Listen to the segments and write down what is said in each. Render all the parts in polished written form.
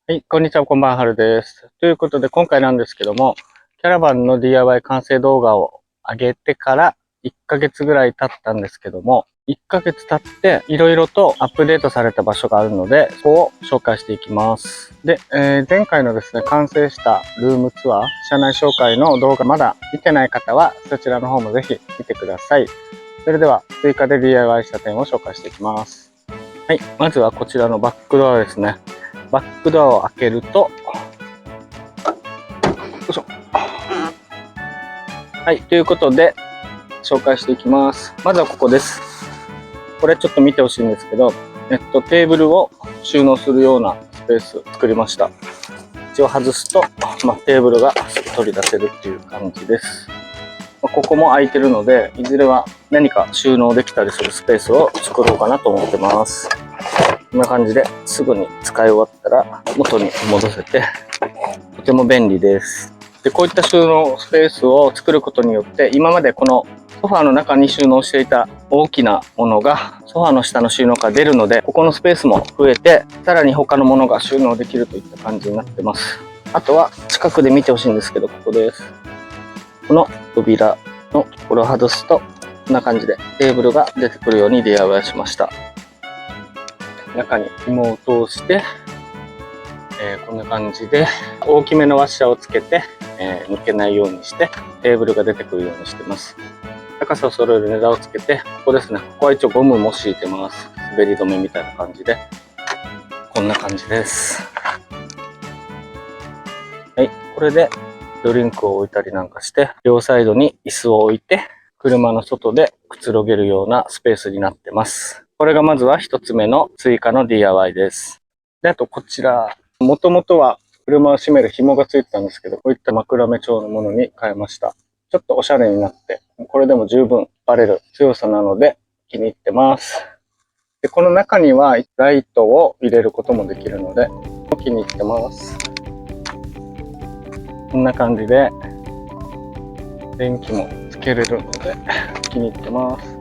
はい、こんにちは、こんばんは、はるです。ということで、今回なんですけども、キャラバンの DIY 完成動画を上げてから1ヶ月ぐらい経ったんですけども、1ヶ月経っていろいろとアップデートされた場所があるので、そこを紹介していきます。で、前回のですね、完成したルームツアー、車内紹介の動画まだ見てない方は、そちらの方もぜひ見てください。それでは、追加で DIY した点を紹介していきます。はい、まずはこちらのバックドアですね。バックドアを開けると、よいしょ。はい、ということで、紹介していきます。まずはここです。これちょっと見てほしいんですけど、テーブルを収納するようなスペース作りました。一応外すと、テーブルがすぐ取り出せるっていう感じです。ここも空いてるので、いずれは何か収納できたりするスペースを作ろうかなと思ってます。こんな感じですぐに使い終わったら元に戻せてとても便利です。で、こういった収納スペースを作ることによって今までこのソファーの中に収納していた大きなものがソファーの下の収納から出るので、ここのスペースも増えてさらに他のものが収納できるといった感じになってます。あとは近くで見てほしいんですけど、ここです。この扉のところを外すとこんな感じでテーブルが出てくるように DIY しました。中に紐を通して、こんな感じで大きめのワッシャーをつけて、抜けないようにしてテーブルが出てくるようにしてます。高さを揃えるネタをつけて、ここですね、ここは一応ゴムも敷いてます。滑り止めみたいな感じで、こんな感じです。はい、これでドリンクを置いたりなんかして、両サイドに椅子を置いて車の外でくつろげるようなスペースになってます。これがまずは一つ目の追加の DIY です。で、あとこちら、もともとは車を閉める紐がついてたんですけど、こういった枕目調のものに変えました。ちょっとおしゃれになって、これでも十分バレる強さなので気に入ってます。で、この中にはライトを入れることもできるので、気に入ってます。こんな感じで、電気もつけれるので気に入ってます。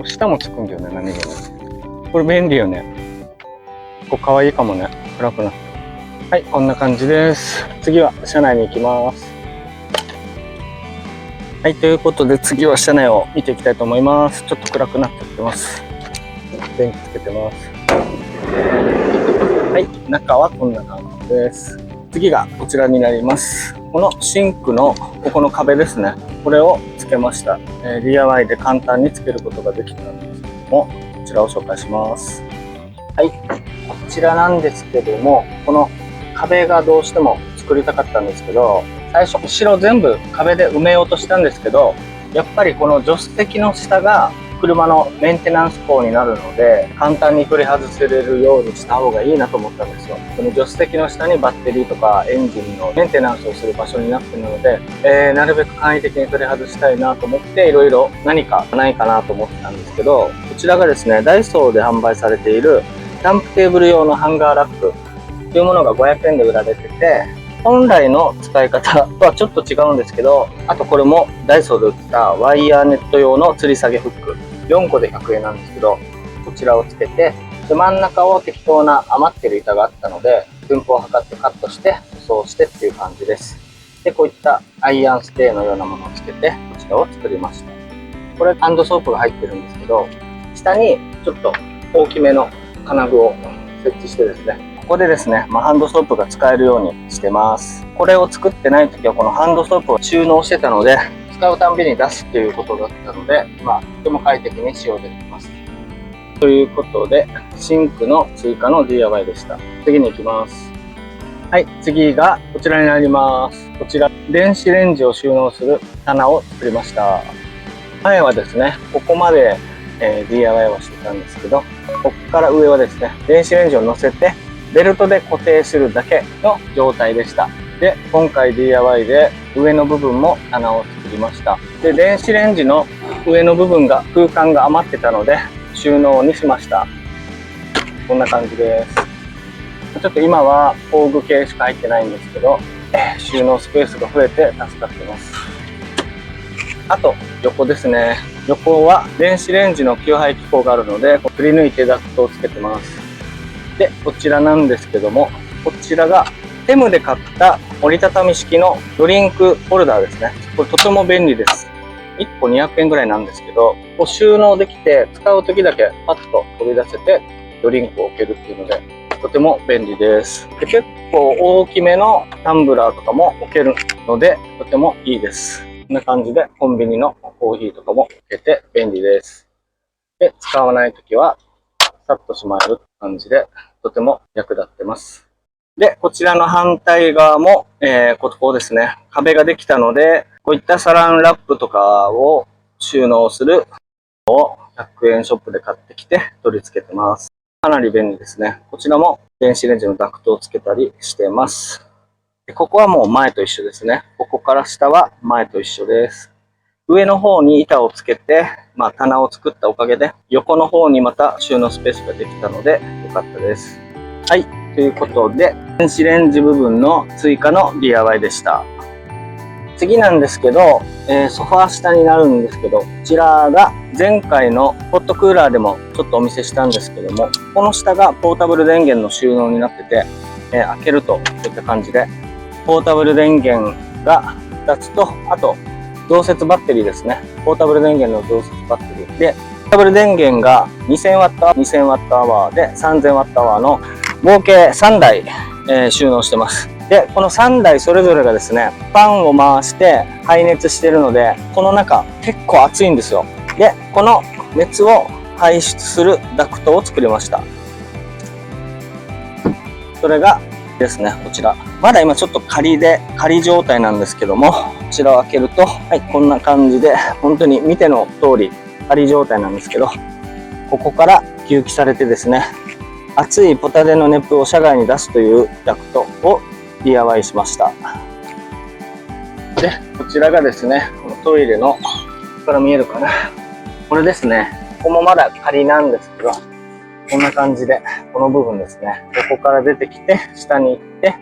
下もつくんだよね、何気に。これ便利よね。ここ可愛いかもね。暗くなって。はい、こんな感じです。次は車内に行きます。はい、ということで次は車内を見ていきたいと思います。ちょっと暗くなってきてます。電気つけてます。はい、中はこんな感じです。次がこちらになります。このシンクのここの壁ですね。これをつけました。DIY で簡単につけることができたんですけども、こちらを紹介します。はい、こちらなんですけども、この壁がどうしても作りたかったんですけど、最初後ろ全部壁で埋めようとしたんですけど、やっぱりこの助手席の下が車のメンテナンス口になるので、簡単に取り外せれるようにした方がいいなと思ったんですよ。この助手席の下にバッテリーとかエンジンのメンテナンスをする場所になっているので、なるべく簡易的に取り外したいなと思っていろいろ何かないかなと思ってたんですけど、こちらがですね、ダイソーで販売されているキャンプテーブル用のハンガーラックというものが500円で売られてて、本来の使い方とはちょっと違うんですけど、あとこれもダイソーで売ったワイヤーネット用の吊り下げフック。4個で100円なんですけど、こちらをつけて、で真ん中を適当な余ってる板があったので、寸法を測ってカットして塗装してっていう感じです。で、こういったアイアンステーのようなものをつけて、こちらを作りました。これハンドソープが入ってるんですけど、下にちょっと大きめの金具を設置してですね、ここでですね、ハンドソープが使えるようにしてます。これを作ってない時はこのハンドソープを収納してたので、使うたんびに出すっていうことだったので、とても快適に使用できます。ということで、シンクの追加の DIY でした。次に行きます。はい、次がこちらになります。こちら、電子レンジを収納する棚を作りました。前はですね、ここまで、DIY をしてたんですけど、ここから上はですね、電子レンジを乗せて、ベルトで固定するだけの状態でした。で、今回 DIY で上の部分も棚を作りました。で、電子レンジの上の部分が空間が余ってたので収納にしました。こんな感じです。ちょっと今は工具系しか入ってないんですけど、収納スペースが増えて助かってます。あと、横ですね。横は電子レンジの給排気口があるので、くり抜いてダクトをつけてます。で、こちらなんですけども、こちらがテムで買った折りたたみ式のドリンクホルダーですね。これとても便利です。1個200円ぐらいなんですけど、こう収納できて使う時だけパッと取り出せてドリンクを置けるっていうので、とても便利です。で、結構大きめのタンブラーとかも置けるので、とてもいいです。こんな感じでコンビニのコーヒーとかも置けて便利です。で、使わない時はさっとしまえる感じで、とても役立ってます。で、こちらの反対側も、ここですね。壁ができたので、こういったサランラップとかを収納するのを100円ショップで買ってきて取り付けてます。かなり便利ですね。こちらも電子レンジのダクトをつけたりしてます。で、ここはもう前と一緒ですね。ここから下は前と一緒です。上の方に板をつけて、棚を作ったおかげで、横の方にまた収納スペースができたので、良かったです。はい。ということで、電子レンジ部分の追加の DIY でした。次なんですけど、ソファー下になるんですけど、こちらが前回のホットクーラーでもちょっとお見せしたんですけども、この下がポータブル電源の収納になってて、開けるとこういった感じで、ポータブル電源が2つと、あと、同節バッテリーですね。ポータブル電源の同節バッテリーで、ポータブル電源が 2000Wh、2000Wh で 3000Wh の合計3台、収納してます。で、この3台それぞれがですね、ファンを回して排熱してるので、この中結構暑いんですよ。で、この熱を排出するダクトを作りました。それがですね、こちら。まだ今ちょっと仮状態なんですけども、こちらを開けると、はい、こんな感じで、本当に見ての通り仮状態なんですけど、ここから吸気されてですね、熱いポタジェの熱風を車外に出すというダクトを DIY しました。で、こちらがですね、このトイレの、ここから見えるかな。これですね、ここもまだ仮なんですけど、こんな感じで、この部分ですね、ここから出てきて、下に行って、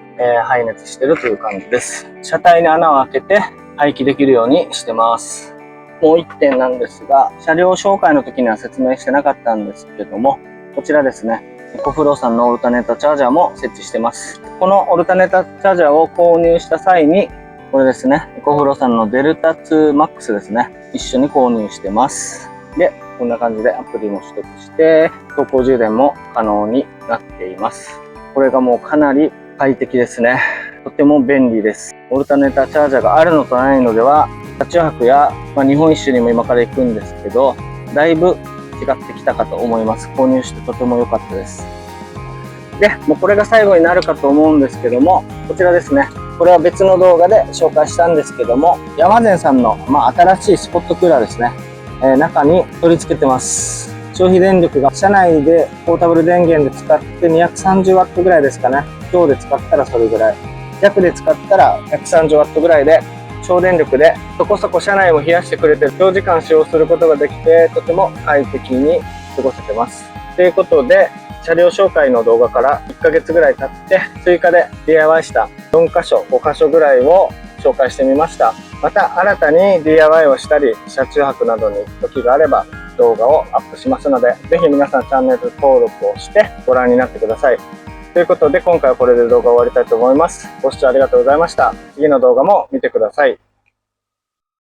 排熱してるという感じです。車体に穴を開けて排気できるようにしてます。もう一点なんですが、車両紹介の時には説明してなかったんですけども、こちらですね、エコフローさんのオルタネータチャージャーも設置してます。このオルタネータチャージャーを購入した際に、これですね、エコフローさんのデルタ2マックスですね、一緒に購入してます。で、こんな感じでアプリも取得して、走行充電も可能になっています。これがもうかなり快適ですね。とても便利です。オルタネータチャージャーがあるのとないのでは、車中泊や、日本一周にも今から行くんですけど、だいぶ違ってきたかと思います。購入してとても良かったです。で、もうこれが最後になるかと思うんですけども、こちらですね。これは別の動画で紹介したんですけども、ヤマゼンさんの、新しいスポットクーラーですね。中に取り付けてます。消費電力が車内でポータブル電源で使って 230W ぐらいですかね。強で使ったらそれぐらい。弱で使ったら 130W ぐらいで、省電力でそこそこ車内を冷やしてくれて長時間使用することができて、とても快適に過ごせてます。ということで、車両紹介の動画から1ヶ月ぐらい経って、追加で DIY した4箇所、5箇所ぐらいを紹介してみました。また新たに DIY をしたり、車中泊などに行く時があれば動画をアップしますので、ぜひ皆さんチャンネル登録をしてご覧になってください。ということで今回はこれで動画を終わりたいと思います。ご視聴ありがとうございました。次の動画も見てください。